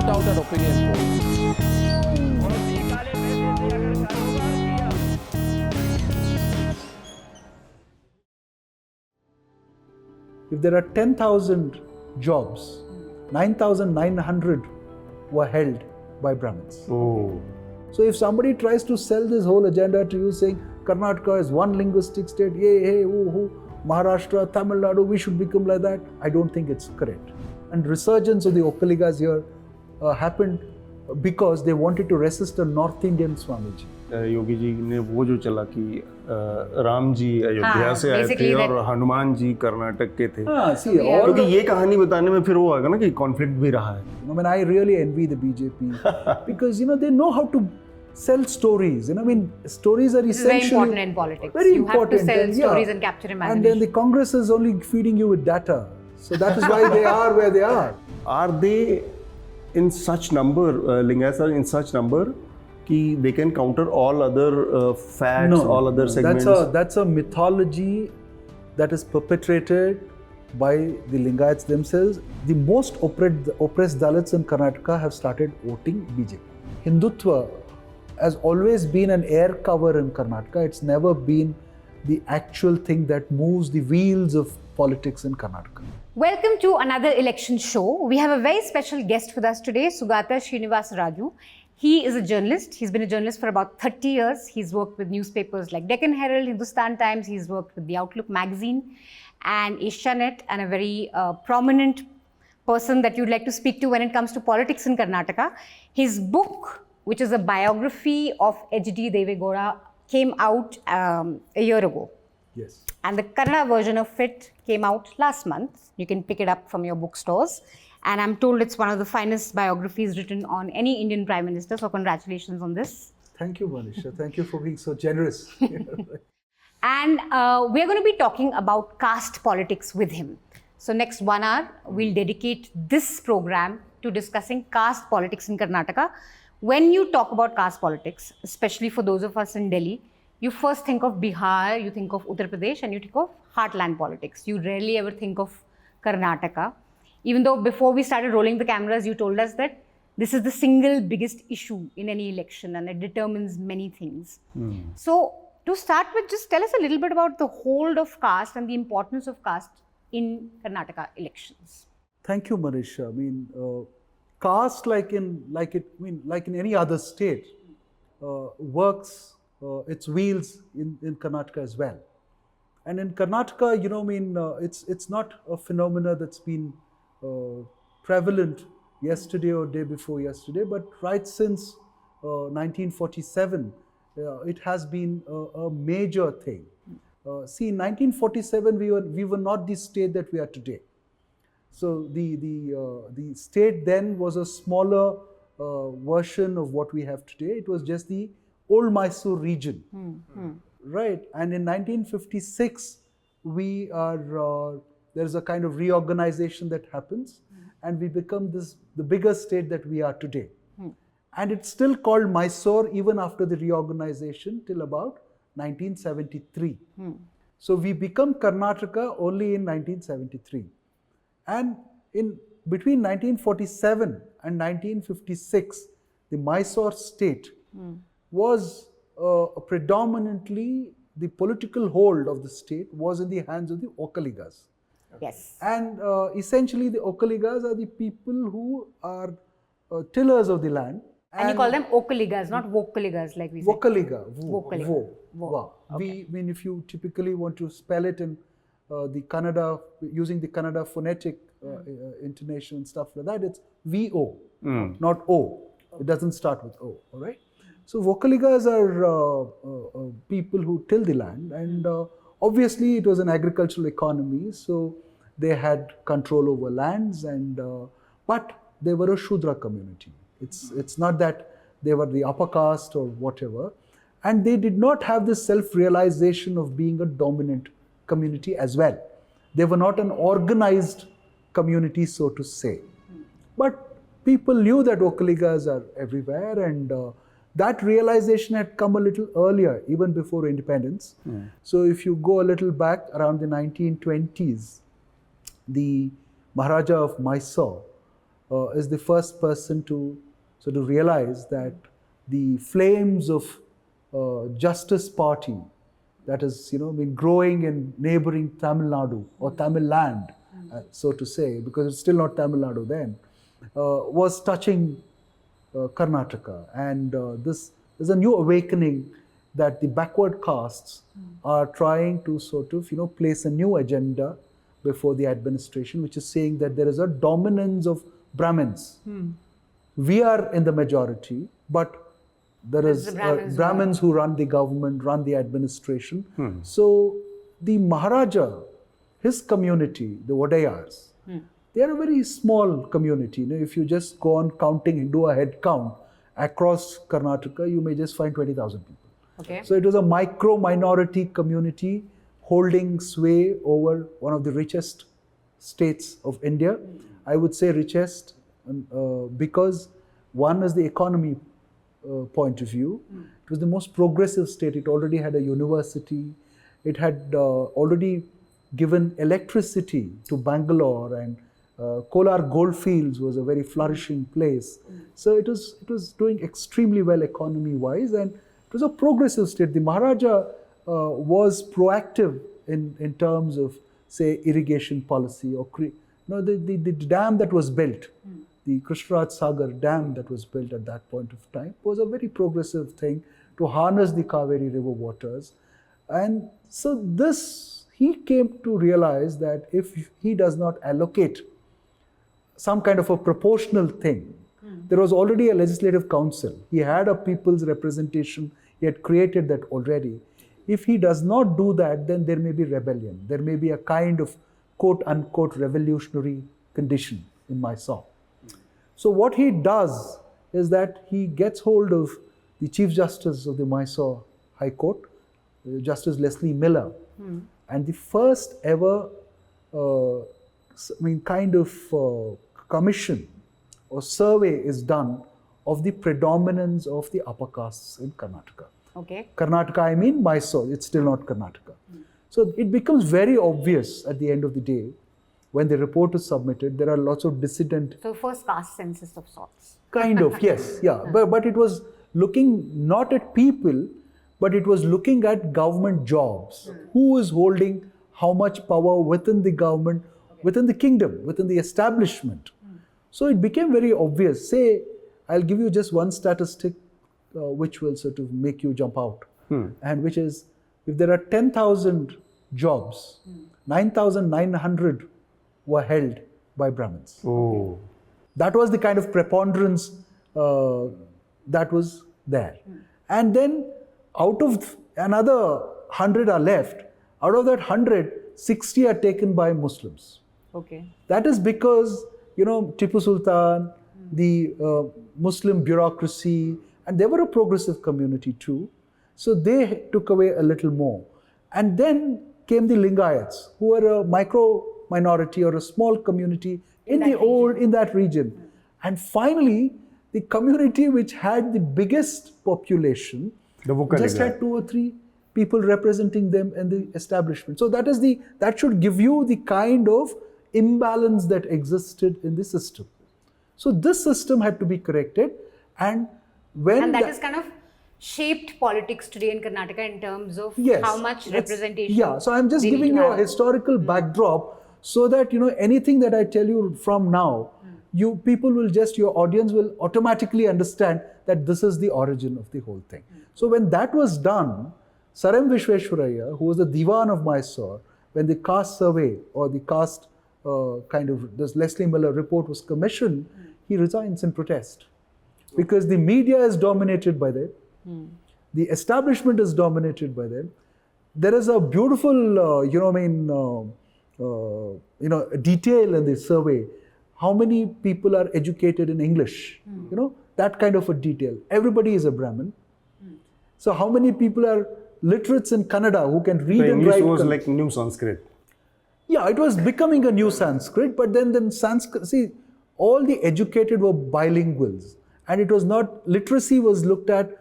put out an opinion poll. If there are 10,000 jobs, 9,900 were held by Brahmins. Oh. So if somebody tries to sell this whole agenda to you saying Karnataka is one linguistic state, yay, hey, ooh, Maharashtra, Tamil Nadu, we should become like that, I don't think it's correct. And resurgence of the Okkaligas here happened because they wanted to resist a North Indian Swamiji. Yogi ji ने वो जो चला कि राम जी अयोध्या से आए थे और हनुमान जी कर्नाटक के थे, क्योंकि ये कहानी बताने में फिर वो आएगा ना कि कॉन्फ्लिक्ट भी रहा है. I mean, I really envy the BJP because they know how to sell stories. I mean, stories are essentially very important in politics. Very you important. have to sell stories and capture imagination. And then the Congress is only feeding you with data, so that is why they are where they are. Are they in such number, Lingayats are in such number, कि they can counter all other facts, all other segments? That's a mythology that is perpetrated by the Lingayats themselves. The most oppressed Dalits in Karnataka have started voting BJP. Hindutva has always been an air cover in Karnataka. It's never been the actual thing that moves the wheels of politics in Karnataka. Welcome to another election show. We have a very special guest with us today, Sugata Srinivas Raju. He is a journalist. He's been a journalist for about 30 years. He's worked with newspapers like Deccan Herald, Hindustan Times. He's worked with the Outlook magazine and Asianet, and a very prominent person that you'd like to speak to when it comes to politics in Karnataka. His book, which is a biography of HD Deve Gowda, came out a year ago. Yes. And the Kannada version of it came out last month. You can pick it up from your bookstores. And I'm told it's one of the finest biographies written on any Indian Prime Minister. So congratulations on this. Thank you, Manisha. Thank you for being so generous. And we're going to be talking about caste politics with him. So next 1 hour, we'll dedicate this program to discussing caste politics in Karnataka. When you talk about caste politics, especially for those of us in Delhi, you first think of Bihar, you think of Uttar Pradesh, and you think of heartland politics. You rarely ever think of Karnataka. Even though before we started rolling the cameras, you told us that this is the single biggest issue in any election and it determines many things. So to start with, just tell us a little bit about the hold of caste and the importance of caste in Karnataka elections. Thank you, Manisha. I mean, caste, like in any other state, works its wheels in Karnataka as well. And in Karnataka, it's not a phenomena that's been prevalent yesterday or day before yesterday, but right since 1947, it has been a major thing. See, in 1947, we were not the state that we are today. So the state then was a smaller version of what we have today. It was just the old Mysore region, right? And in 1956, there's a kind of reorganization that happens, and we become the biggest state that we are today. And it's still called Mysore even after the reorganization till about 1973. So we become Karnataka only in 1973. And between 1947 and 1956, the Mysore state was predominantly, the political hold of the state was in the hands of the Okkaligas. Yes. And essentially the Okkaligas are the people who are tillers of the land. And you call them Okkaligas, not Vokkaligas like we say. Vokkaliga. Vo. Okay. If you typically want to spell it in the Kannada, using the Kannada phonetic intonation and stuff like that, it's V-O, not O. It doesn't start with O, all right? So Vokkaligas are people who till the land, and obviously it was an agricultural economy, so they had control over lands, but they were a Shudra community. It's not that they were the upper caste or whatever, and they did not have this self-realization of being a dominant community as well. They were not an organized community, so to say. But people knew that Okkaligas are everywhere, and that realization had come a little earlier, even before independence. So if you go a little back around the 1920s, the Maharaja of Mysore is the first person to sort of realize that the flames of Justice Party that has been growing in neighboring Tamil Nadu or Tamil land, so to say, because it's still not Tamil Nadu then, was touching Karnataka. And there's a new awakening that the backward castes are trying to sort of place a new agenda before the administration, which is saying that there is a dominance of Brahmins. We are in the majority, but there is Brahmins who run the government, run the administration. So the Maharaja, his community, the Wadayars, they are a very small community. If you just go on counting, do a head count across Karnataka, you may just find 20,000 people. Okay. So it was a micro-minority community holding sway over one of the richest states of India. I would say richest because one is the economy point of view. It was the most progressive state. It already had a university. It had already given electricity to Bangalore, and Kolar Goldfields was a very flourishing place. So it was doing extremely well economy-wise, and it was a progressive state. The Maharaja was proactive in terms of, say, irrigation policy or the dam that was built. The Krishnaraj Sagar dam that was built at that point of time was a very progressive thing to harness the Kaveri river waters. And so he came to realize that if he does not allocate some kind of a proportional thing, there was already a legislative council. He had a people's representation. He had created that already. If he does not do that, then there may be rebellion. There may be a kind of quote-unquote revolutionary condition in Mysore. So what he does is that he gets hold of the Chief Justice of the Mysore High Court, Justice Leslie Miller, and the first ever commission or survey is done of the predominance of the upper castes in Karnataka. Okay. Karnataka, I mean Mysore, it's still not Karnataka. So it becomes very obvious at the end of the day, when the report is submitted, there are lots of dissident... So first caste census of sorts. Kind of, yes, yeah. But it was looking not at people, but it was looking at government jobs. Who is holding how much power within the government, within the kingdom, within the establishment. So it became very obvious. Say, I'll give you just one statistic which will sort of make you jump out. And which is, if there are 10,000 jobs, 9,900 were held by Brahmins. Oh. That was the kind of preponderance that was there. And then out of another 100 are left. Out of that 100, 60 are taken by Muslims. Okay. That is because, Tipu Sultan, the Muslim bureaucracy, and they were a progressive community too. So they took away a little more. And then came the Lingayats, who were a micro-minority or a small community in that region. And finally, the community which had the biggest population just had 2 or 3 people representing them in the establishment. So that should give you the kind of imbalance that existed in the system. So this system had to be corrected, and that is kind of shaped politics today in Karnataka in terms of how much representation. Yeah, so I'm just giving you a historical backdrop so that anything that I tell you from now, your audience will automatically understand that this is the origin of the whole thing. So when that was done, Sir M. Vishweshwaraya, who was the Diwan of Mysore, when the caste survey or the caste this Leslie Miller report was commissioned, he resigns in protest. Because the media is dominated by them, the establishment is dominated by them. There is a beautiful, detail in the survey. How many people are educated in English? That kind of a detail. Everybody is a Brahmin. So how many people are literates in Kannada who can read and write? English was like new Sanskrit. Yeah, it was becoming a new Sanskrit, but then Sanskrit, see, all the educated were bilinguals. And it was not, literacy was looked at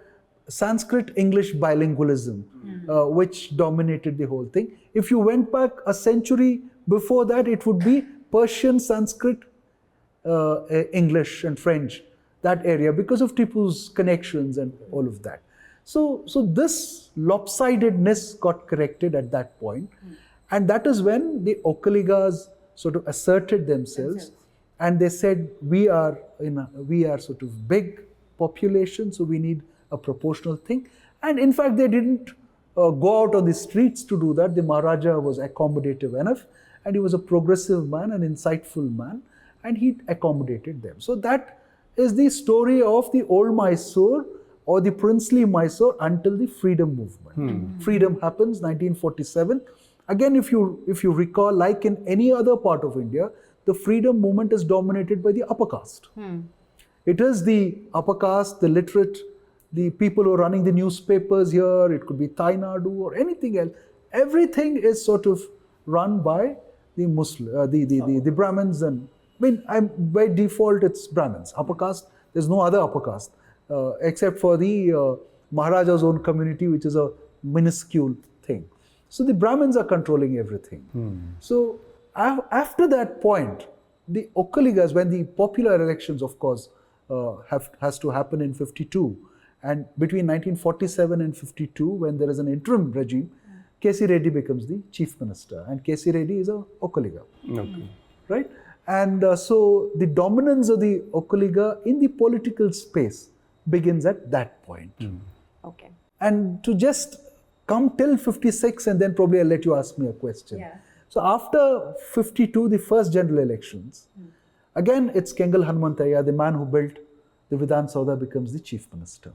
Sanskrit-English bilingualism, which dominated the whole thing. If you went back a century before that, it would be Persian, Sanskrit, English and French, that area, because of Tipu's connections and all of that. So this lopsidedness got corrected at that point. And that is when the Okaligas sort of asserted themselves. And they said, we are sort of big population, so we need a proportional thing. And in fact, they didn't go out on the streets to do that. The Maharaja was accommodative enough, and he was a progressive man, an insightful man, and he accommodated them. So that is the story of the old Mysore or the princely Mysore until the freedom movement. Freedom happens 1947. Again, if you recall, like in any other part of India, the freedom movement is dominated by the upper caste. It is the upper caste, the literate, the people who are running the newspapers here. It could be Tamil Nadu or anything else. Everything is sort of run by the Muslim, the Brahmins, and by default it's Brahmins. Upper caste, there's no other upper caste except for the Maharaja's own community, which is a minuscule thing. So the Brahmins are controlling everything. So after that point, the Okaligas, when the popular elections, of course, has to happen in 52, and between 1947 and 52, when there is an interim regime, K.C. Reddy becomes the chief minister, and K.C. Reddy is a Okaliga, right? And so the dominance of the Okaliga in the political space begins at that point. Okay. And to just come till 56, and then probably I'll let you ask me a question. Yeah. So after 52, the first general elections, again it's Kengal Hanumantayya, the man who built the Vidhan Sauda, becomes the chief minister.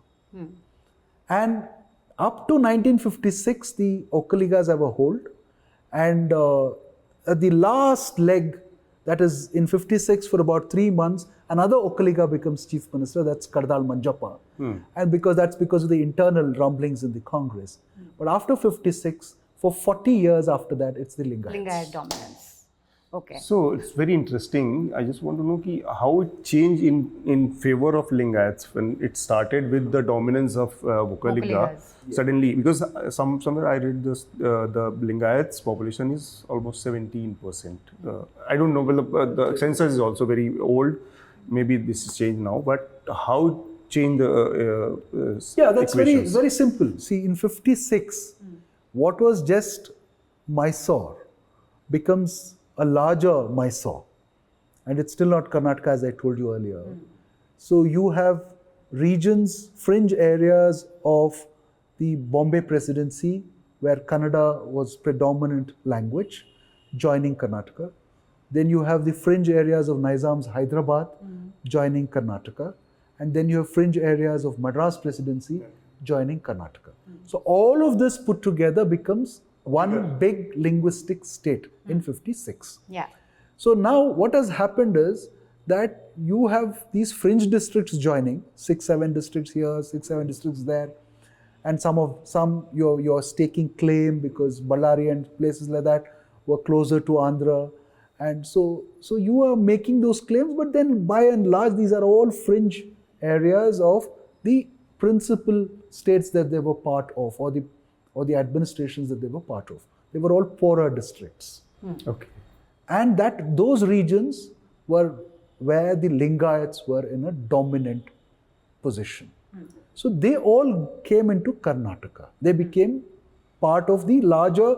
And up to 1956, the Okaligas have a hold, and at the last leg, that is in 56 for about 3 months, another Okaliga becomes chief minister, that's Kardal Manjappa. And that's because of the internal rumblings in the Congress. But after 56, for 40 years after that, it's the Lingayats. Lingayat dominance. Okay. So it's very interesting. I just want to know how it changed in favor of Lingayats when it started with the dominance of Okaliga. Suddenly, because somewhere I read this, the Lingayats population is almost 17%. I don't know, well, the census is also very old. Maybe this is changed now, but how it changed the yeah, that's equations? very simple. See, in 56, what was just Mysore becomes a larger Mysore, and it's still not Karnataka, as I told you earlier. So you have regions, fringe areas of the Bombay Presidency, where Kannada was predominant language, joining Karnataka. Then you have the fringe areas of Nizam's Hyderabad, joining Karnataka. And then you have fringe areas of Madras Presidency, joining Karnataka. So all of this put together becomes one big linguistic state in 56. Yeah. So now what has happened is that you have these fringe districts joining, 6-7 districts here, 6-7 districts there, and some you're staking claim because Ballari and places like that were closer to Andhra, and so you are making those claims, but then by and large these are all fringe areas of the principal states that they were part of, or the administrations that they were part of. They were all poorer districts. Okay. And those regions were where the Lingayats were in a dominant position. So they all came into Karnataka. They became part of the larger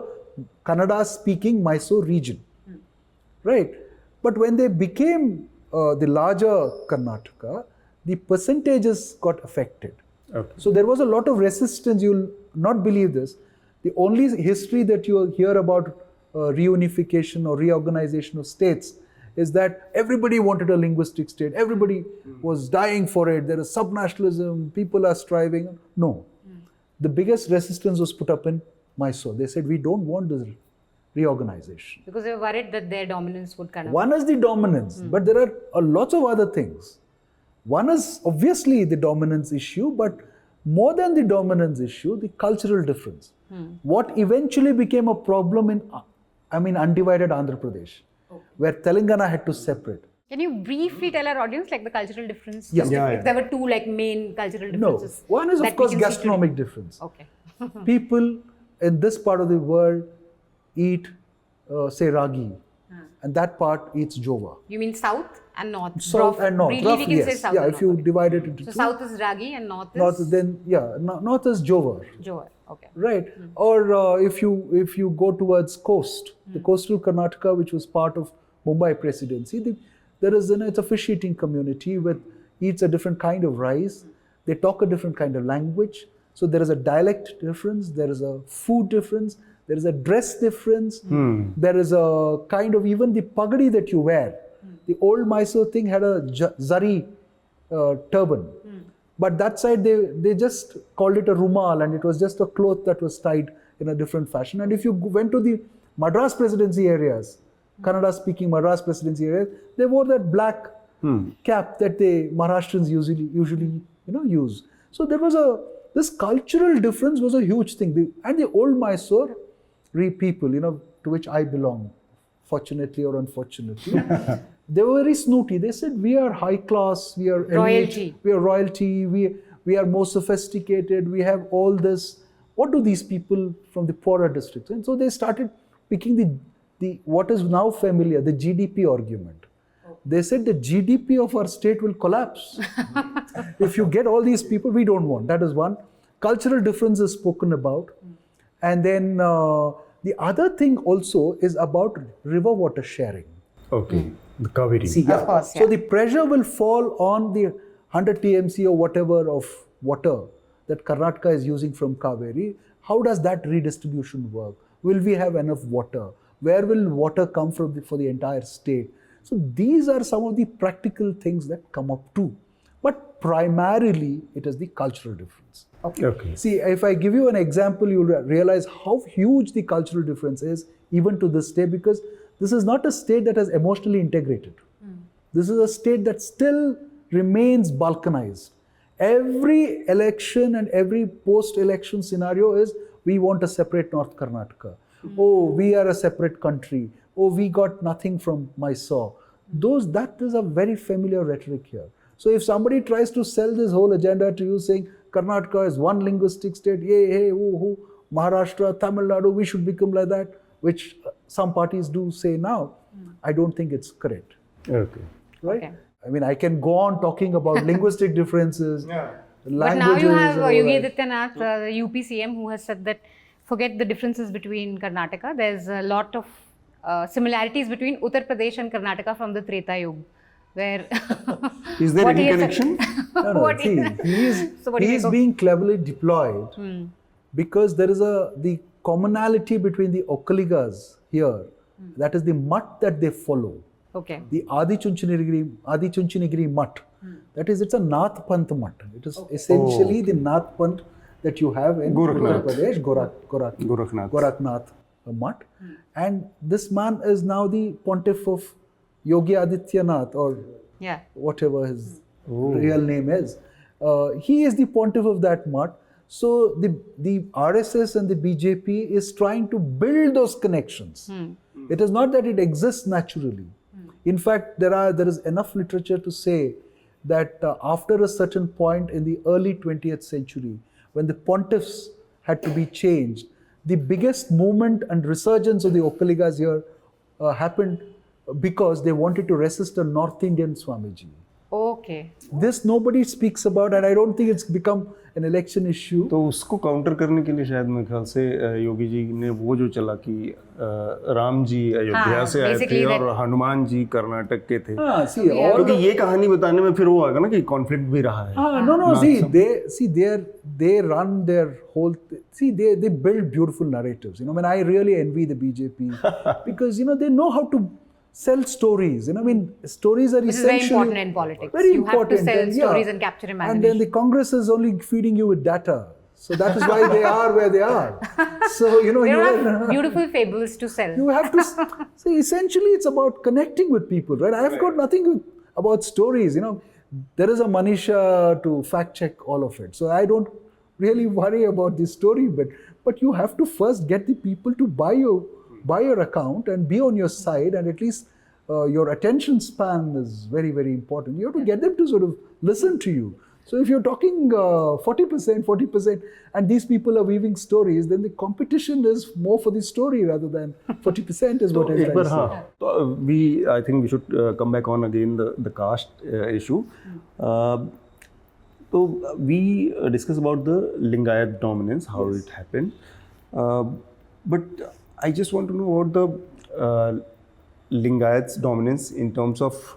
Kannada-speaking Mysore region, right? But when they became the larger Karnataka, the percentages got affected. Okay. So there was a lot of resistance. You'll not believe this. The only history that you will hear about reunification or reorganization of states is that everybody wanted a linguistic state. Everybody was dying for it. There is subnationalism. People are striving. No. The biggest resistance was put up in Mysore. They said, we don't want this reorganization. Because they were worried that their dominance would kind of... One is the dominance, but there are lots of other things. One is obviously the dominance issue, but more than the dominance issue, the cultural difference. What eventually became a problem in, undivided Andhra Pradesh, where Telangana had to separate. Can you briefly tell our audience like the cultural difference? Yeah. Just if there were two like main cultural differences. No, one is that of course we can see gastronomic today. difference. Okay. People in this part of the world eat, say, ragi, and that part eats jowar. You mean south and north? South and north, Briefly, we roughly, can say yes. south Yeah, and if you north. divide it into So two. south is ragi and north is North, then north is jowar. jowar. Okay. Right, or if you go towards coast, the coastal Karnataka, which was part of Mumbai Presidency, there is it's a fish eating community with eats a different kind of rice. They talk a different kind of language. So there is a dialect difference. There is a food difference. There is a dress difference. There is a kind of even the pagadi that you wear. The old Mysore thing had a zari turban. But that side, they just called it a rumal, and it was just a cloth that was tied in a different fashion. And if you went to the Madras Presidency areas, Kannada-speaking Madras Presidency areas, they wore that black cap that the Maharashtrians usually use. So there was this cultural difference was a huge thing. And the old Mysore people, to which I belong, fortunately or unfortunately. They were very snooty. They said, we are high class, we are elite, Royalty. we are royalty, we are more sophisticated, we have all this. What do these people from the poorer districts? And so they started picking the what is now familiar, the GDP argument. They said the GDP of our state will collapse. If you get all these people, we don't want. That is one. Cultural difference is spoken about. And then the other thing also is about river water sharing. Okay, the Kaveri. See, Of course, So the pressure will fall on the 100 TMC or whatever of water that Karnataka is using from Kaveri. How does that redistribution work? Will we have enough water? Where will water come from for the entire state? So these are some of the practical things that come up too. But primarily, it is the cultural difference. Okay. See, if I give you an example, you'll realize how huge the cultural difference is even to this day, because this is not a state that has emotionally integrated. This is a state that still remains balkanized. Every election and every post-election scenario is, we want a separate North Karnataka. Oh, we are a separate country. Oh, we got nothing from Mysore. That is a very familiar rhetoric here. So if somebody tries to sell this whole agenda to you saying, Karnataka is one linguistic state, hey, Maharashtra, Tamil Nadu, we should become like that, which some parties do say now, I don't think it's correct. Okay. Right? Okay. I mean, I can go on talking about linguistic differences, But languages. now you have and all Yogi that. Adityanath, the UP CM, who has said that forget the differences between Karnataka. There's a lot of similarities between Uttar Pradesh and Karnataka from the Treta Yuga, where Is there what any he has said- connection? No, What see, So what do you he is make of- being cleverly deployed because there is the commonality between the Okaligas here. That is the mutt that they follow. Okay. The Adi Chunchanagiri mutt. That is, it's a Nath Pant mutt. It is essentially the Nath Pant that you have in Gorakhnath. Uttar Pradesh, Gorakhnath. Gorakhnath mutt. And this man is now the pontiff of Yogi Adityanath, or Yeah. whatever his real name is. He is the pontiff of that mutt. So the RSS and the BJP is trying to build those connections. It is not that it exists naturally. In fact, there is enough literature to say that after a certain point in the early 20th century, when the pontiffs had to be changed, the biggest movement and resurgence of the Okaligas here happened because they wanted to resist a North Indian Swamiji. Okay. This nobody speaks about, and I don't think it's become an election issue. तो उसको counter करने के लिए शायद मेरे ख्याल से योगी जी ने वो जो चला कि राम जी अयोध्या से आए थे basically और हनुमान जी कर्नाटक के थे See, all क्योंकि ये कहानी बताने में फिर वो आएगा ना कि कॉन्फ्लिक्ट भी रहा है no. They run their whole. They build beautiful narratives. When I really envy the BJP because they know how to sell stories. Stories are Which is essentially very important in politics. Very You have to important, sell and, yeah. stories and capture imagination. And then the Congress is only feeding you with data. So that is why they are where they are. So They don't have beautiful fables to sell. you have to see. Essentially, it's about connecting with people, right? I have got nothing about stories. There is a Manisha to fact check all of it. So I don't really worry about the story bit. But you have to first get the people to buy your account and be on your side, and at least your attention span is very, very important. You have to get them to sort of listen to you. So if you're talking 40%, and these people are weaving stories, then the competition is more for the story rather than 40% is what I'm trying to say. So I think we should come back on again the caste issue. So we discussed about the Lingayat dominance, how it happened. But I just want to know about the Lingayats dominance in terms of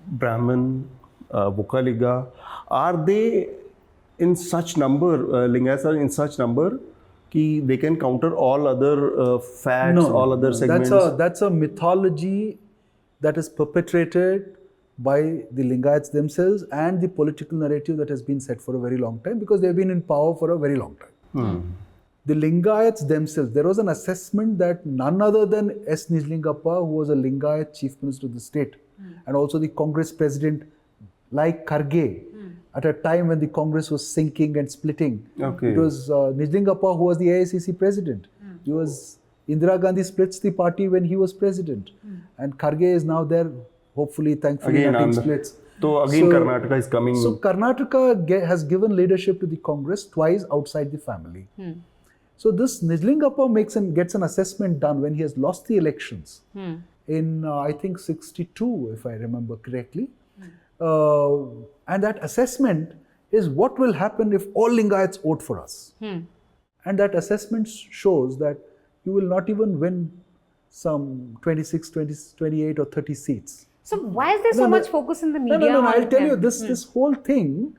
Brahmin, Vokaliga. Are they in such number, Lingayats are in such number कि they can counter all other facts, all other segments? That's a mythology that is perpetrated by the Lingayats themselves and the political narrative that has been set for a very long time, because they've been in power for a very long time. The Lingayats themselves, there was an assessment that none other than S. Nijlingappa, who was a Lingayat chief minister of the state, and also the Congress president, like Kharge, at a time when the Congress was sinking and splitting. It was Nijlingappa who was the AICC president. He was Indira Gandhi splits the party when he was president, and Kharge is now there. Hopefully, thankfully, nothing splits. So again, Karnataka is coming. So Karnataka has given leadership to the Congress twice outside the family. So this Nijlingappa gets an assessment done when he has lost the elections in I think 62, if I remember correctly. And that assessment is what will happen if all Lingayats vote for us. And that assessment shows that you will not even win some 26, 20, 28 or 30 seats. So why is there so much focus in the media? No, I'll tell you, this whole thing,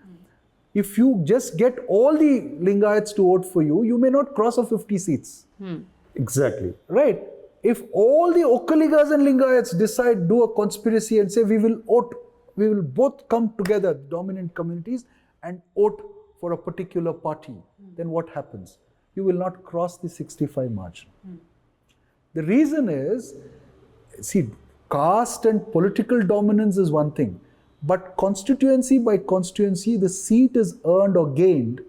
if you just get all the Lingayats to vote for you, you may not cross of 50 seats. Exactly. Right? If all the Okaligas and Lingayats decide, do a conspiracy and say we will both come together, dominant communities, and vote for a particular party, then what happens? You will not cross the 65 margin. The reason is, see, caste and political dominance is one thing, but constituency by constituency, the seat is earned or gained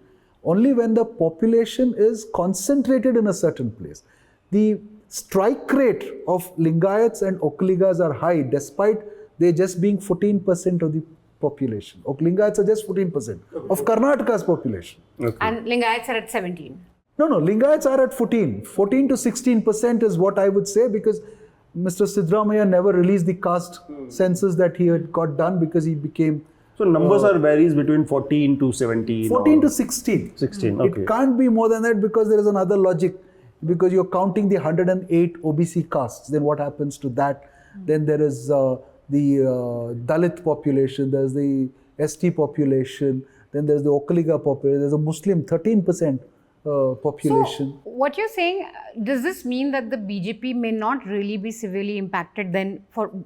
only when the population is concentrated in a certain place. The strike rate of Lingayats and Okaligas are high, despite they just being 14% of the population. Lingayats are just 14% of Karnataka's population. And Lingayats are at 17. No, Lingayats are at 14. 14 to 16% is what I would say, because Mr. Siddaramaiah never released the caste census that he had got done because he became... So numbers are varies between 14 to 17? 14 to 16. 16, okay. It can't be more than that because there is another logic. Because you're counting the 108 OBC castes, then what happens to that? Then there is the Dalit population, there's the ST population, then there's the Okaliga population, there's a Muslim 13% population. So, what you're saying, does this mean that the BJP may not really be severely impacted then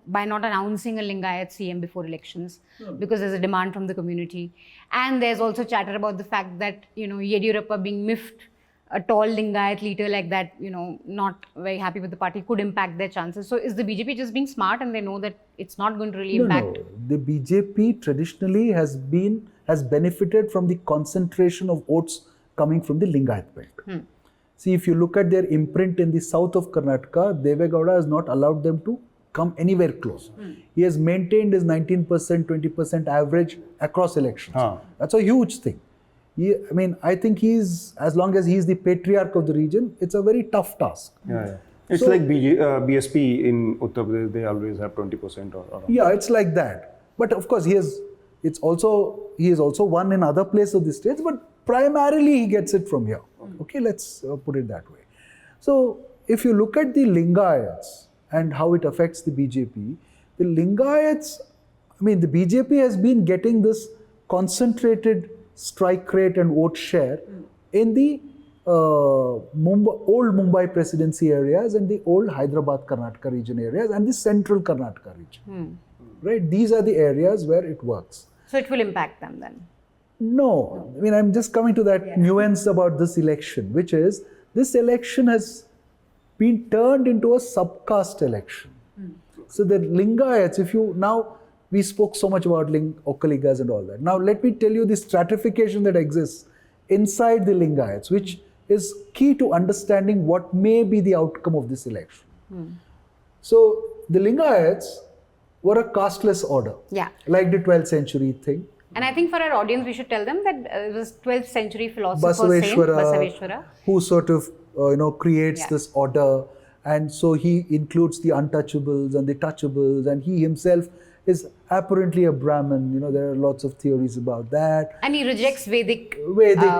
by not announcing a Lingayat CM before elections? Because there's a demand from the community. And there's also chatter about the fact that, Yediyurappa being miffed, a tall Lingayat leader like that, not very happy with the party, could impact their chances. So is the BJP just being smart and they know that it's not going to really impact? No. The BJP traditionally has benefited from the concentration of votes coming from the Lingayat belt. See, if you look at their imprint in the south of Karnataka, Deve Gowda has not allowed them to come anywhere close. He has maintained his 19%, 20% average across elections. That's a huge thing. I think as long as he's the patriarch of the region, it's a very tough task. It's like BSP in Uttar Pradesh, they always have 20% or around. Yeah, it's like that. But of course, he is also won in other places of the states, but primarily he gets it from here. Okay, let's put it that way. So, if you look at the Lingayats and how it affects the BJP, the Lingayats, the BJP has been getting this concentrated strike rate and vote share in the old Mumbai presidency areas and the old Hyderabad Karnataka region areas and the central Karnataka region. Right? These are the areas where it works. So it will impact them then? No. I'm just coming to that nuance about this election, which is this election has been turned into a subcaste election. So the Lingayats, we spoke so much about Okaligas and all that. Now let me tell you the stratification that exists inside the Lingayats, which is key to understanding what may be the outcome of this election. So the Lingayats were a casteless order, like the 12th century thing. And I think for our audience, we should tell them that it was 12th century philosopher Basaveshwara, who sort of creates this order, and so he includes the untouchables and the touchables, and he himself is apparently a Brahmin. There are lots of theories about that. And he rejects Vedic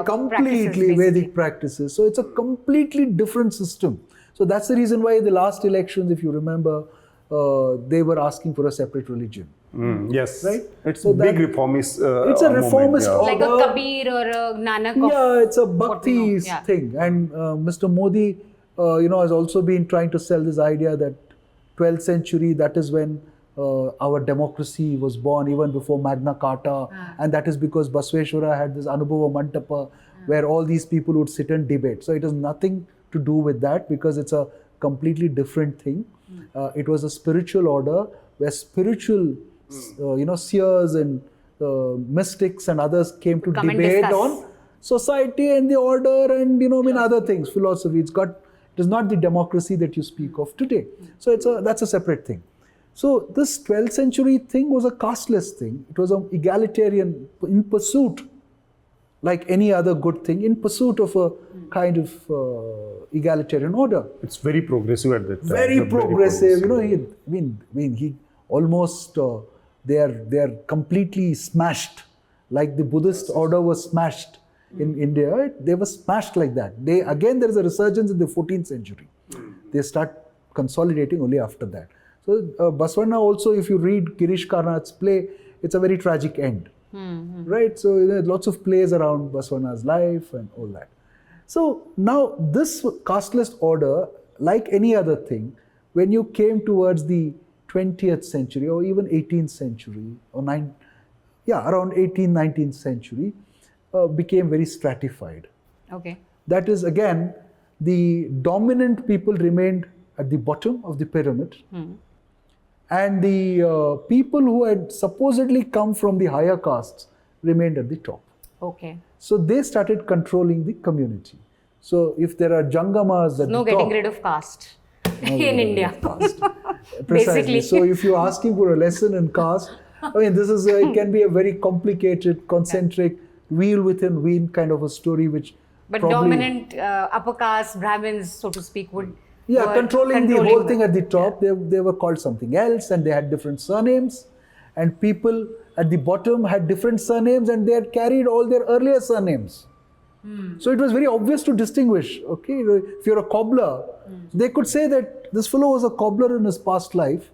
completely Vedic practices. So it's a completely different system. So that's the reason why in the last elections, if you remember, they were asking for a separate religion. Yes, right. It's a big reformist. It's a reformist order, like a Kabir or a Nanak. Yeah, it's a bhakti thing. And Mr. Modi, has also been trying to sell this idea that 12th century, that is when our democracy was born, even before Magna Carta, and that is because Basaveshwara had this Anubhava Mantapa where all these people would sit and debate. So it has nothing to do with that, because it's a completely different thing. It was a spiritual order where spiritual, seers and mystics and others came to debate on society and the order and other things, philosophy. It is not the democracy that you speak of today. So that's a separate thing. So this 12th century thing was a casteless thing. It was an egalitarian, in pursuit, like any other good thing, in pursuit of a kind of egalitarian order. It's very progressive at that time. Very progressive. He almost, they are completely smashed. Like the Buddhist order was smashed in India. They were smashed like that. Again, there is a resurgence in the 14th century. They start consolidating only after that. So Basavanna also, if you read Girish Karnad's play, it's a very tragic end. Right? So there are lots of plays around Basavanna's life and all that. So now this casteless order, like any other thing, when you came towards the 20th century or even 18th century or around 18th, 19th century, became very stratified. Okay. That is, again, the dominant people remained at the bottom of the pyramid. And the people who had supposedly come from the higher castes remained at the top. Okay. So they started controlling the community. So if there are jangamas at the top... getting rid of caste in India. Precisely. Basically. So if you're asking for a lesson in caste, it can be a very complicated, concentric, wheel within wheel kind of a story which But dominant upper caste, Brahmins, so to speak, would... controlling the whole thing at the top. They were called something else and they had different surnames. And people at the bottom had different surnames and they had carried all their earlier surnames. So it was very obvious to distinguish. Okay, if you're a cobbler, they could say that this fellow was a cobbler in his past life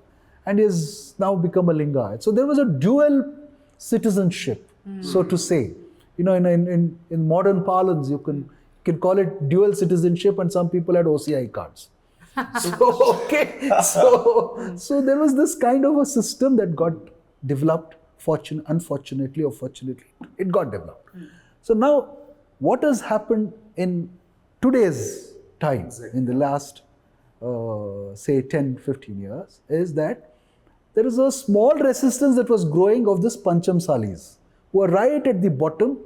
and is now become a Lingayat. So there was a dual citizenship, so to say. In modern parlance, you can call it dual citizenship, and some people had OCI cards. So there was this kind of a system that got developed, unfortunately or fortunately, it got developed. So now, what has happened in today's time, in the last, say 10, 15 years, is that there is a small resistance that was growing of this Panchamsalis, who are right at the bottom,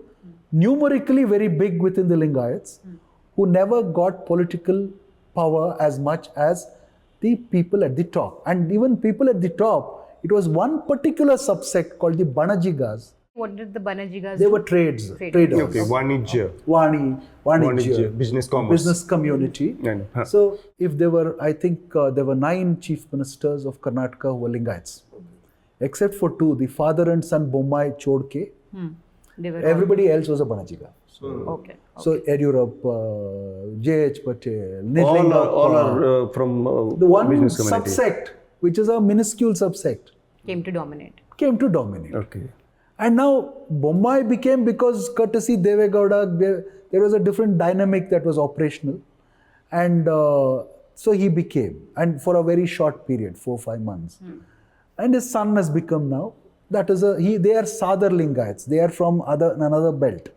numerically very big within the Lingayats, who never got political power as much as the people at the top. And even people at the top, it was one particular subsect called the Banajigas. What did the Banajigas They do? were traders. Okay, Vanijya. Vanijya. Business commerce. Business community. So if there were, I think there were 9 chief ministers of Karnataka who were Lingayats. Except for 2, the father and son Bommai Chodke. Everybody else was a Banajiga. So Yediyurappa, J.H. Patel, Nijlingappa. All are from the one business community. subsect, which is a minuscule subsect, came to dominate. Okay. And now Bommai became, because courtesy Deve Gowda, there was a different dynamic that was operational. And so he became, and for a very short period, 4-5 months. And his son has become now, that is they are Sadar Lingayats. They are from another belt.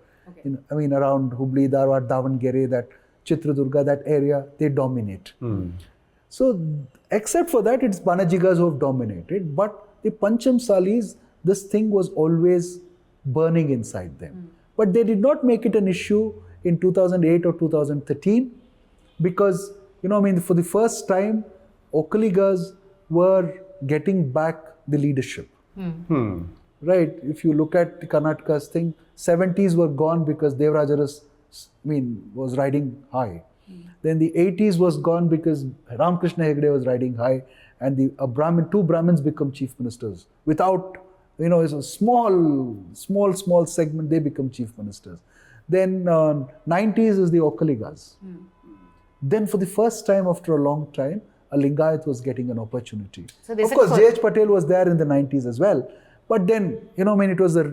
Around Hubli, Dharwad, Davangere, that Chitradurga, that area, they dominate. So, except for that, it's Banajigas who have dominated. But the Panchamsalis, this thing was always burning inside them. But they did not make it an issue in 2008 or 2013 because, for the first time, Okaligas were getting back the leadership. right? If you look at Karnataka's thing, 70s were gone because Devaraja's, was riding high. Then the 80s was gone because Ramakrishna Hegde was riding high, and two Brahmins become chief ministers. Without, it's a small segment, they become chief ministers. Then 90s is the Okaligas. Then for the first time after a long time, a Lingayat was getting an opportunity. So of course, J.H. Patel was there in the 90s as well. But then, it was a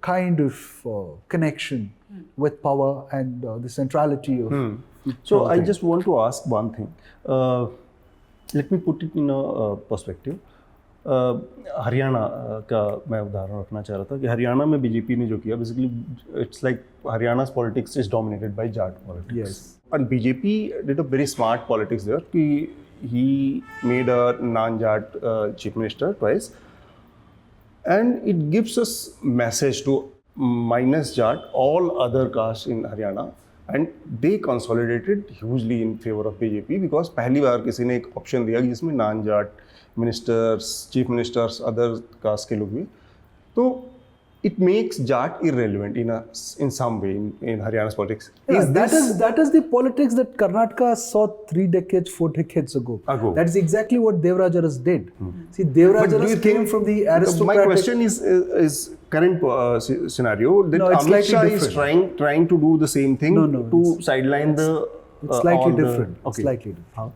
kind of connection with power and the centrality of... So I just want to ask one thing. Let me put it in a perspective. Haryana का मैं उदाहरण रखना चाह रहा था कि हरियाणा में BJP ने जो किया, बेसिकली इट्स लाइक हरियाणा's politics is dominated by Jat politics. Yes. And BJP did a very smart politics there. He made a non-Jat chief minister twice, and it gives us message to minus Jat all other castes in Haryana, and they consolidated hugely in favor of BJP because पहली बार किसी ने एक option दिया जिसमें non-Jat ministers, chief ministers, other caste के लोग भी, तो it makes Jat irrelevant in some way in Haryana's politics. Yeah, that is the politics that Karnataka saw 4 decades ago. That is exactly what Devarajaras did. See, Devarajaras came from the aristocratic... My question is current scenario that Amit Shah is trying to do the same thing to sideline the... It's slightly different. Okay. Slightly different.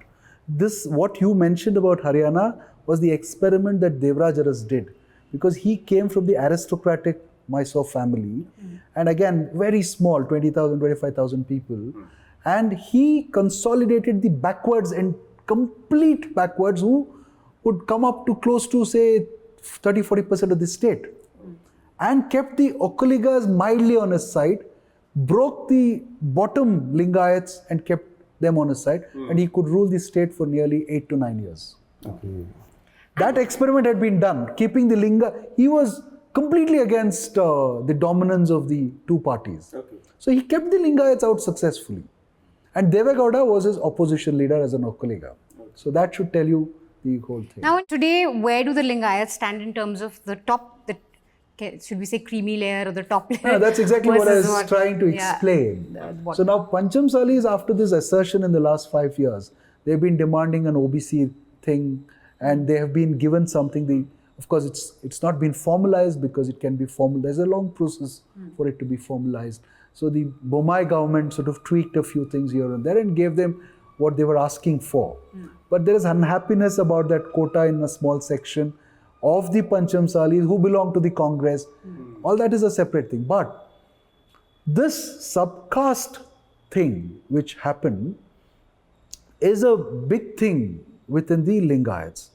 This, what you mentioned about Haryana was the experiment that Devarajaras did. Because he came from the aristocratic Mysore family, and again, very small, 20,000, 25,000 people, and he consolidated the backwards and complete backwards who would come up to close to, say, 30-40% of the state, and kept the Okaligas mildly on his side, broke the bottom Lingayats and kept them on his side, and he could rule the state for nearly 8 to 9 years. Okay. That experiment had been done, keeping the Linga. He was completely against the dominance of the two parties. Okay. So he kept the Lingayats out successfully. And Deve Gowda was his opposition leader as an Okaliga. Okay. So that should tell you the whole thing. Now today, where do the Lingayats stand in terms of the top, should we say creamy layer or the top layer? No, that's exactly what I was trying to explain. So now Pancham Salis, after this assertion in the last 5 years, they've been demanding an OBC thing, and they have been given something. Of course, it's not been formalized because it can be formal. There's a long process for it to be formalized. So the Bomai government sort of tweaked a few things here and there and gave them what they were asking for. But there is unhappiness about that quota in a small section of the Pancham Salis who belong to the Congress. All that is a separate thing. But this subcaste thing which happened is a big thing within the Lingayats,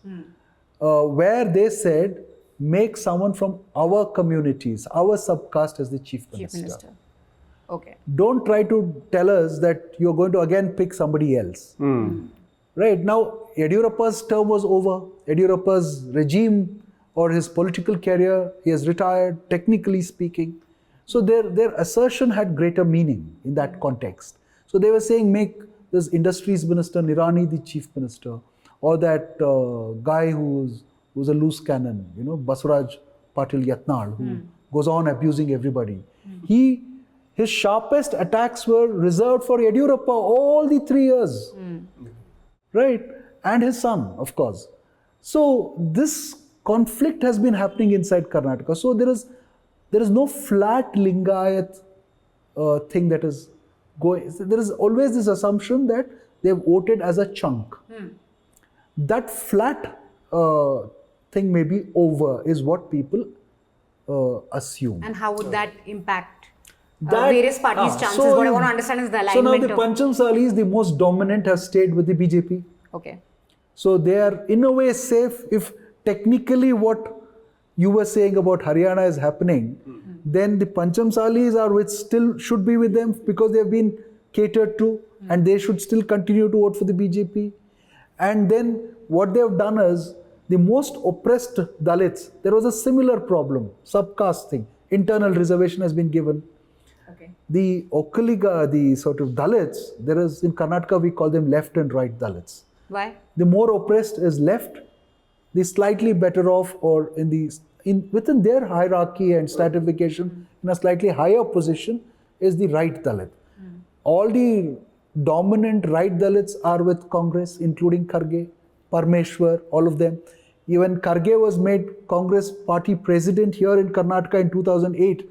where they said, make someone from our communities, our subcaste as the chief minister. Okay. Don't try to tell us that you're going to again pick somebody else. Right, now Yediyurappa's term was over. Yediyurappa's regime or his political career, he has retired, technically speaking. So their assertion had greater meaning in that context. So they were saying, make this industries minister Nirani the chief minister, or that guy who's a loose cannon, Basuraj Patil Yatnal, who goes on abusing everybody. His sharpest attacks were reserved for Yediyurappa all the 3 years, right? And his son, of course. So this conflict has been happening inside Karnataka. So there is no flat Lingayat thing that is going. There is always this assumption that they've voted as a chunk. That flat thing may be over, is what people assume. And how would that impact various parties' chances? What I want to understand is the alignment. So now the Pancham Salis, the most dominant, have stayed with the BJP. Okay. So they are in a way safe. If technically what you were saying about Haryana is happening, then the Pancham Salis are still should be with them because they have been catered to, and they should still continue to vote for the BJP. And then what they have done is, the most oppressed Dalits, there was a similar problem, subcaste thing, internal reservation has been given. Okay. The Okaliga, the sort of Dalits, there is in Karnataka we call them left and right Dalits. Why? The more oppressed is left, the slightly better off, or within their hierarchy and stratification, in a slightly higher position, is the right Dalit. All the dominant right Dalits are with Congress, including Kharge, Parmeshwar, all of them. Even Kharge was made Congress party president here in Karnataka in 2008.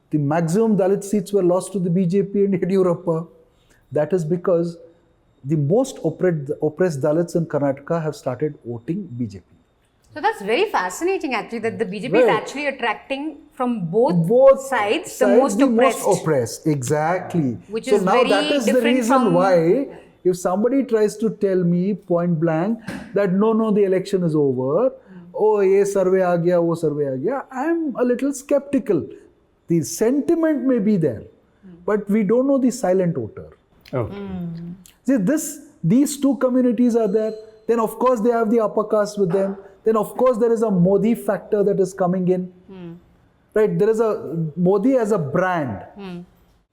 The maximum Dalit seats were lost to the BJP and Yediyurappa. That is because the most oppressed Dalits in Karnataka have started voting BJP. So that's very fascinating actually, that the BJP is Right. actually attracting from both sides the most oppressed. Exactly. Which so is now very that is the different reason from- why if somebody tries to tell me point blank that no, the election is over, oh, ye survey aa gaya, wo survey aa gaya, I am a little skeptical. The sentiment may be there, but we don't know the silent voter. Okay. See, these two communities are there. Then of course they have the upper caste with them. Then of course there is a Modi factor that is coming in. Right? There is a Modi as a brand.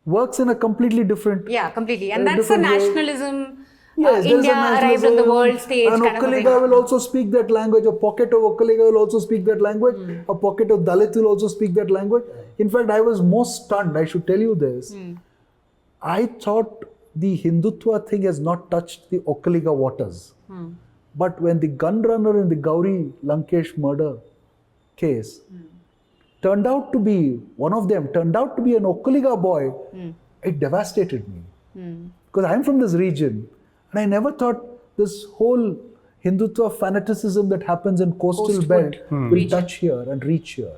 Works in a completely different. Yeah, completely. And that's the different way. nationalism. Yes, there is a India arrived on the nationalism, world stage. and kind of a thing. Okkaliga will also speak that language. A pocket of Okkaliga will also speak that language. A pocket of Dalit will also speak that language. In fact, I was most stunned. I should tell you this. I thought the Hindutva thing has not touched the Okkaliga waters. But when the gun runner in the Gauri Lankesh murder case turned out to be, one of them turned out to be an Okkaliga boy, it devastated me. Because I'm from this region and I never thought this whole Hindutva fanaticism that happens in coastal belt will touch here and reach here.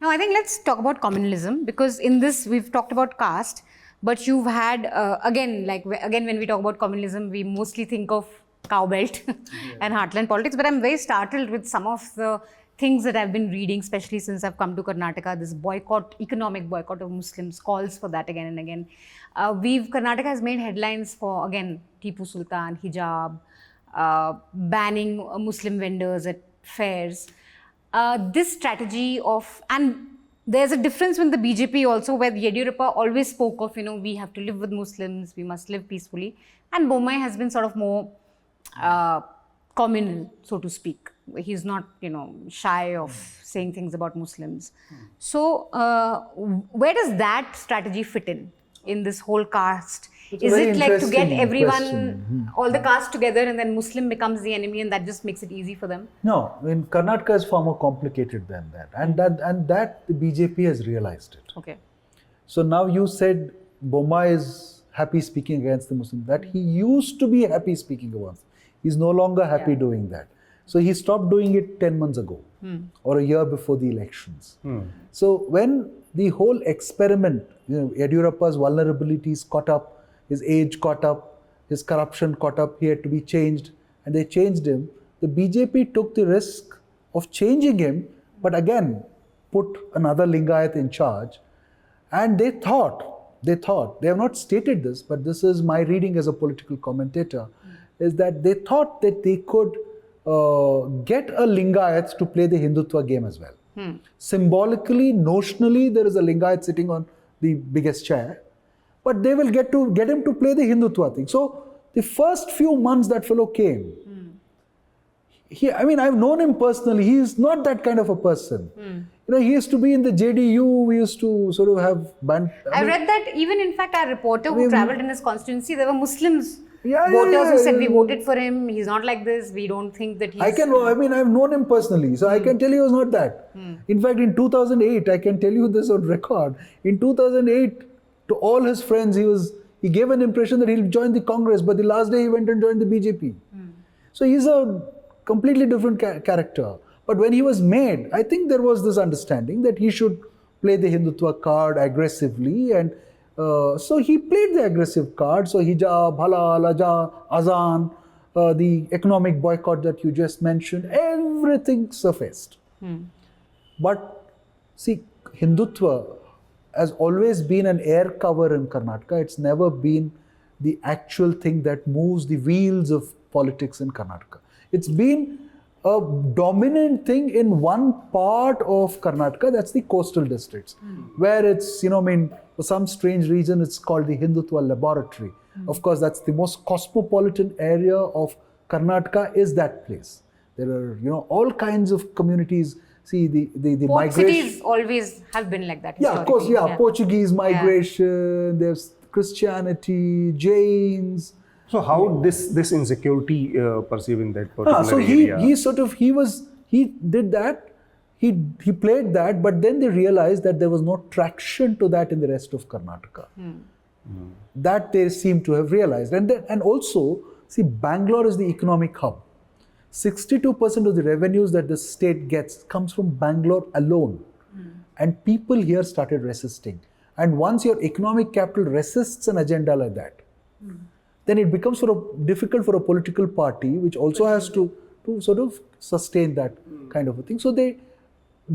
Now, I think let's talk about communalism, because in this we've talked about caste, but you've had, again, when we talk about communalism, we mostly think of cow belt and heartland politics, but I'm very startled with some of the things that I've been reading, especially since I've come to Karnataka. This economic boycott of Muslims, calls for that again and again. Karnataka has made headlines for, again, Tipu Sultan, hijab, banning Muslim vendors at fairs. This strategy of, and there's a difference with the BJP also, where Yediyurappa always spoke of, we have to live with Muslims, we must live peacefully. And Bommai has been sort of more communal, so to speak. He's not, shy of saying things about Muslims. So, where does that strategy fit in this whole caste? Is it like to get everyone, all the caste together, and then Muslim becomes the enemy, and that just makes it easy for them? No, Karnataka is far more complicated than that, and that the BJP has realized it. Okay. So now you said Bommai is happy speaking against the Muslims. That he used to be happy speaking against. He's no longer happy doing that. So he stopped doing it 10 months ago or a year before the elections. So when the whole experiment, Yediyurappa's vulnerabilities caught up, his age caught up, his corruption caught up, he had to be changed, and they changed him. The BJP took the risk of changing him, but again put another Lingayat in charge. And they thought, they have not stated this, but this is my reading as a political commentator, is that they thought that they could get a Lingayat to play the Hindutva game as well. Symbolically, notionally, there is a Lingayat sitting on the biggest chair, but they will get him to play the Hindutva thing. So the first few months that fellow came, I've known him personally. He is not that kind of a person. He used to be in the JDU. We used to sort of have I read that even, in fact, our reporter who travelled in his constituency, there were Muslims voters who said, we voted for him, he's not like this, we don't think that he's... I've known him personally, so I can tell you he was not that. In fact, in 2008, I can tell you this on record, in 2008, to all his friends, he gave an impression that he'll join the Congress, but the last day he went and joined the BJP. So he's a completely different character. But when he was made, I think there was this understanding that he should play the Hindutva card aggressively, and so he played the aggressive card. So hijab, halal, azan, the economic boycott that you just mentioned, everything surfaced. But see, Hindutva has always been an air cover in Karnataka. It's never been the actual thing that moves the wheels of politics in Karnataka. It's been a dominant thing in one part of Karnataka, that's the coastal districts, where it's, for some strange reason, it's called the Hindutva laboratory. Of course, that's the most cosmopolitan area of Karnataka, is that place. There are, all kinds of communities. See, the Port migration. cities always have been like that. Yeah, of course, historically. Portuguese migration, there's Christianity, Jains. So how this insecurity perceived in that particular So area? he did that, he played that, but then they realized that there was no traction to that in the rest of Karnataka. That they seem to have realized. And also, see, Bangalore is the economic hub. 62% of the revenues that the state gets comes from Bangalore alone. And people here started resisting. And once your economic capital resists an agenda like that, then it becomes difficult for a political party, which also has to sort of sustain that kind of a thing. So they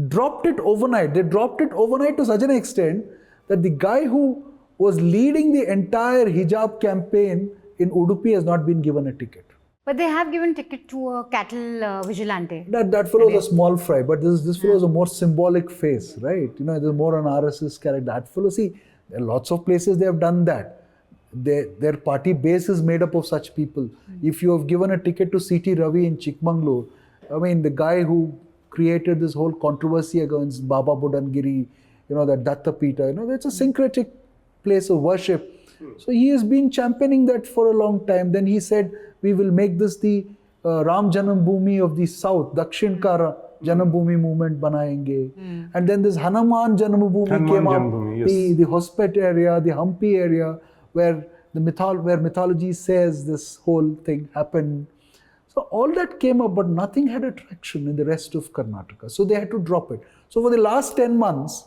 dropped it overnight. They dropped it overnight to such an extent that the guy who was leading the entire hijab campaign in Udupi has not been given a ticket. But they have given ticket to a cattle vigilante. That fellow is a small fry, but this fellow is a more symbolic face, right? There's more an RSS character. That fellow, see, there are lots of places they have done that. Their party base is made up of such people. If you have given a ticket to C.T. Ravi in Chikmagalur, the guy who created this whole controversy against Baba Budangiri, that Datta Pita, that's a syncretic place of worship. So he has been championing that for a long time. Then he said, we will make this the Ram Janam Bhoomi of the South, Dakshin Kara Janam Bhoomi movement banayenge. And then this Hanuman Janam Bhoomi came up, yes. the Hospet area, the Hampi area, where mythology says this whole thing happened. So all that came up, but nothing had attraction in the rest of Karnataka. So they had to drop it. So for the last 10 months,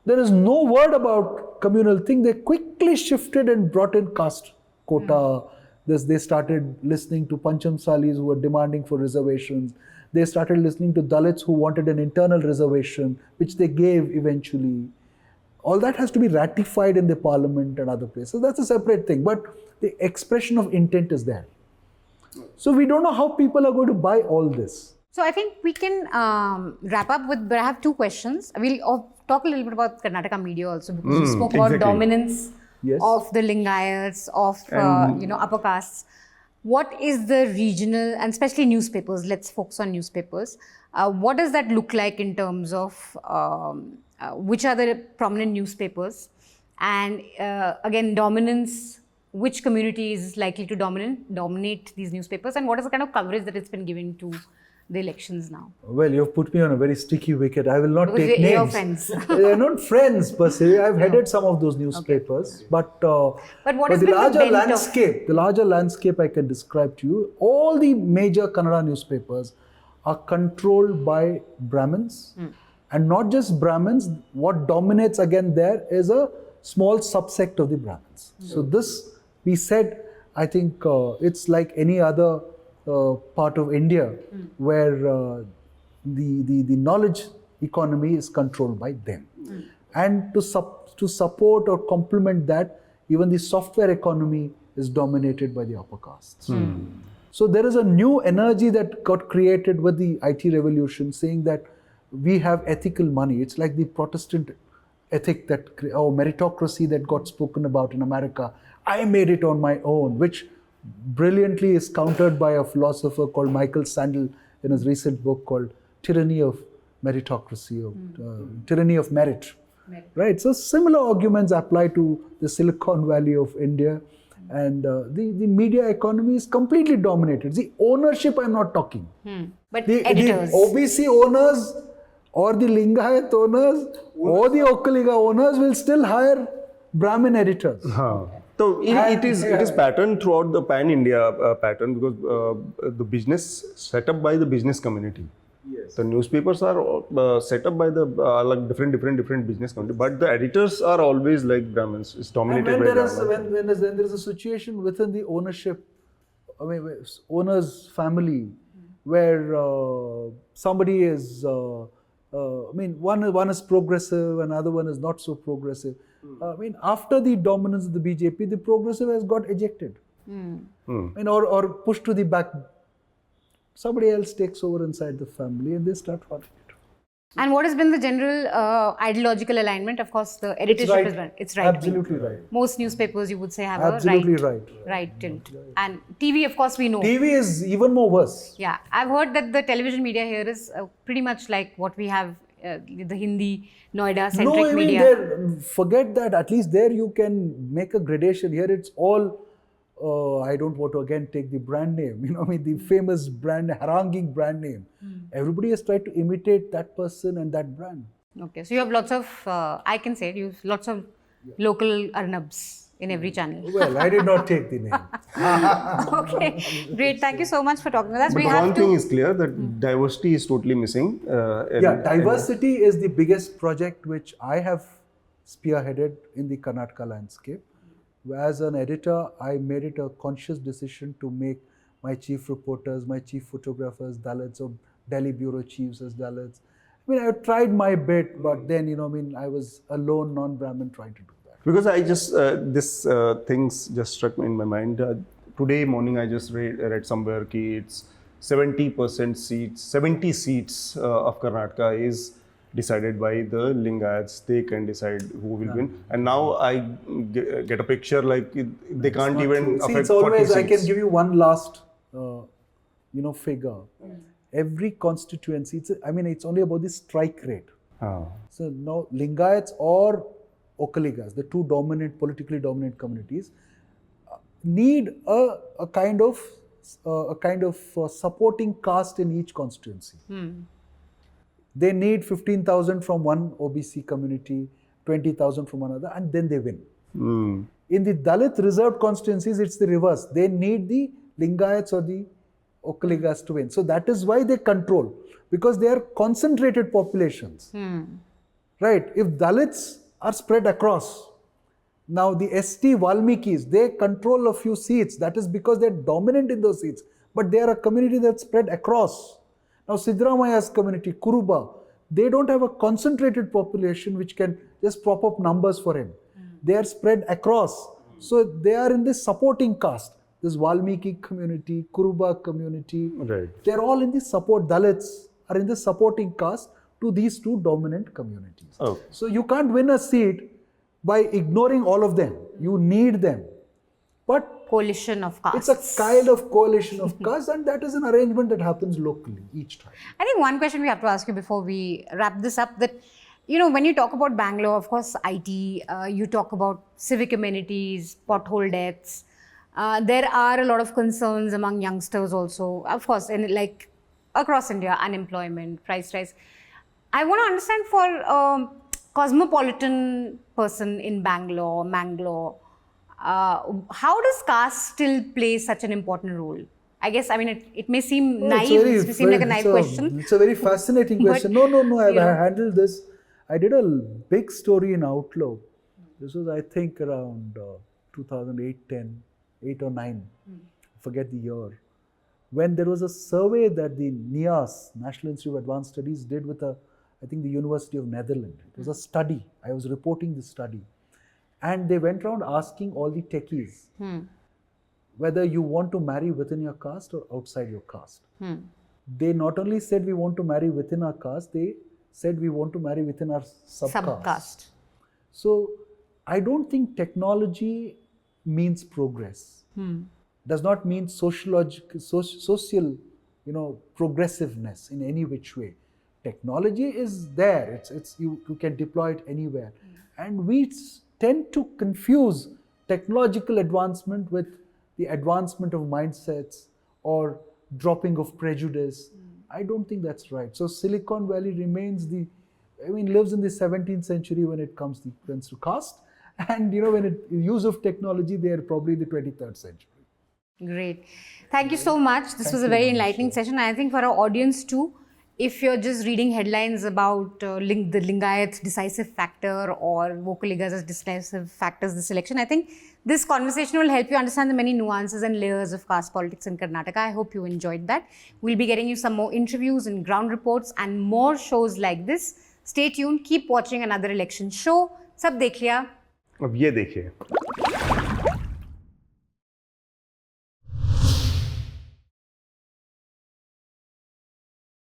there is no word about communal thing. They quickly shifted and brought in caste quota. They started listening to Pancham Salis who were demanding for reservations. They started listening to Dalits who wanted an internal reservation, which they gave eventually. All that has to be ratified in the parliament and other places. That's a separate thing. But the expression of intent is there. So we don't know how people are going to buy all this. So I think we can wrap up with, but I have two questions. We'll talk a little bit about Karnataka media also, because we spoke about dominance of the Lingayats, of upper castes. What is the regional, and especially newspapers, let's focus on newspapers. What does that look like in terms of which are the prominent newspapers? And again, dominance, which community is likely to dominate these newspapers, and what is the kind of coverage that it's been given to the elections now? Well, you've put me on a very sticky wicket. I will not Because take names. You're friends. They're not friends per se. I've headed some of those newspapers, but what has the been larger the bent landscape, the larger landscape I can describe to you. All the major Kannada newspapers are controlled by Brahmins, and not just Brahmins. What dominates again there is a small subsect of the Brahmins. So this, we said, I think it's like any other part of India where the knowledge economy is controlled by them. And to support or complement that, even the software economy is dominated by the upper castes. So there is a new energy that got created with the IT revolution, saying that we have ethical money. It's like the Protestant ethic or meritocracy that got spoken about in America. I made it on my own, which brilliantly is countered by a philosopher called Michael Sandel in his recent book called Tyranny of Meritocracy, or Tyranny of Merit. Right? So similar arguments apply to the Silicon Valley of India, and the media economy is completely dominated. The ownership, I'm not talking. But the editors. The OBC owners or the Lingayat owners or the Okkaliga owners will still hire Brahmin editors. So it is patterned throughout the pan-India pattern, because the business set up by the business community. Yes. The newspapers are set up by the like different business community, but the editors are always like Brahmins. It's dominated by Brahmins. When there is a situation within the ownership, owner's family, where somebody is, one is progressive and other one is not so progressive. After the dominance of the BJP, the progressive has got ejected, or pushed to the back. Somebody else takes over inside the family and they start running it. And what has been the general ideological alignment? Of course, the editorship is right. It's right. Absolutely right. Most newspapers, you would say, have Absolutely a right tilt. And TV, of course, we know. TV is even more worse. Yeah, I've heard that the television media here is pretty much like what we have, the Hindi, Noida-centric No, I mean, media. forget that. At least there you can make a gradation. Here it's all, I don't want to again take the brand name, you know, I mean, the famous brand, haranguing brand name. Everybody has tried to imitate that person and that brand. Okay, so you have lots of, I can say, you have lots of local Arnabs in every channel. Well, I did not take the name. Okay, great. Thank you so much for talking with us. But one thing is clear, that diversity is totally missing. Diversity is the biggest project which I have spearheaded in the Karnataka landscape. As an editor, I made it a conscious decision to make my chief reporters, my chief photographers, Dalits, or Delhi bureau chiefs as Dalits. I mean, I tried my bit, but then, you know, I mean, I was alone, non-Brahmin, trying to do that. Because I just, this things just struck me in my mind. Today morning, I just read somewhere that it's 70% seats, 70 seats of Karnataka is decided by the Lingayats. They can decide who will win. And now I get a picture like they can't even affect. See, it's always, 40 I can seats. give you one last, figure. Every constituency, it's only about the strike rate. So now Lingayats or Okaligas, the two politically dominant communities, need a kind of supporting caste in each constituency. They need 15,000 from one OBC community, 20,000 from another, and then they win. In the Dalit reserved constituencies, it's the reverse. They need the Lingayats or the Okaligas to win. So that is why they control, because they are concentrated populations. Right? If Dalits are spread across, now the ST Valmikis, they control a few seats. That is because they're dominant in those seats. But they are a community that's spread across. Now Siddaramaya's community, Kuruba, they don't have a concentrated population which can just prop up numbers for him. They are spread across. So they are in this supporting caste. This Valmiki community, Kuruba community, they're all in the support. Dalits are in the supporting caste to these two dominant communities. So you can't win a seat by ignoring all of them. You need them. But coalition of castes. It's a kind of coalition of castes, and that is an arrangement that happens locally each time. I think one question we have to ask you before we wrap this up, that, you know, when you talk about Bangalore, of course, IT, you talk about civic amenities, pothole deaths. There are a lot of concerns among youngsters also, of course, and like across India, unemployment, price rise. I want to understand for a cosmopolitan person in Mangalore, how does caste still play such an important role? I guess, it may seem naive, it may seem like a naive question. It's a very fascinating question. No, I handled this. I did a big story in Outlook. This was, I think, around 2008, 8 or 9, forget the year, when there was a survey that the NIAS, National Institute of Advanced Studies, did with I think the University of Netherlands. It was a study. I was reporting the study. And they went around asking all the techies whether you want to marry within your caste or outside your caste. They not only said we want to marry within our caste, they said we want to marry within our subcaste. So I don't think technology means progress. Does not mean social, progressiveness in any which way. Technology is there. You can deploy it anywhere. And we tend to confuse technological advancement with the advancement of mindsets or dropping of prejudice. I don't think that's right. So Silicon Valley remains lives in the 17th century when it comes to caste. And when use of technology, they are probably the 23rd century. Great. Thank you so much. This was a very enlightening session. I think for our audience too, if you're just reading headlines about the Lingayats' decisive factor or Vokaligas' decisive factors, this election, I think this conversation will help you understand the many nuances and layers of caste politics in Karnataka. I hope you enjoyed that. We'll be getting you some more interviews and ground reports and more shows like this. Stay tuned. Keep watching another election show. Sab dekh liya. अब ये देखिए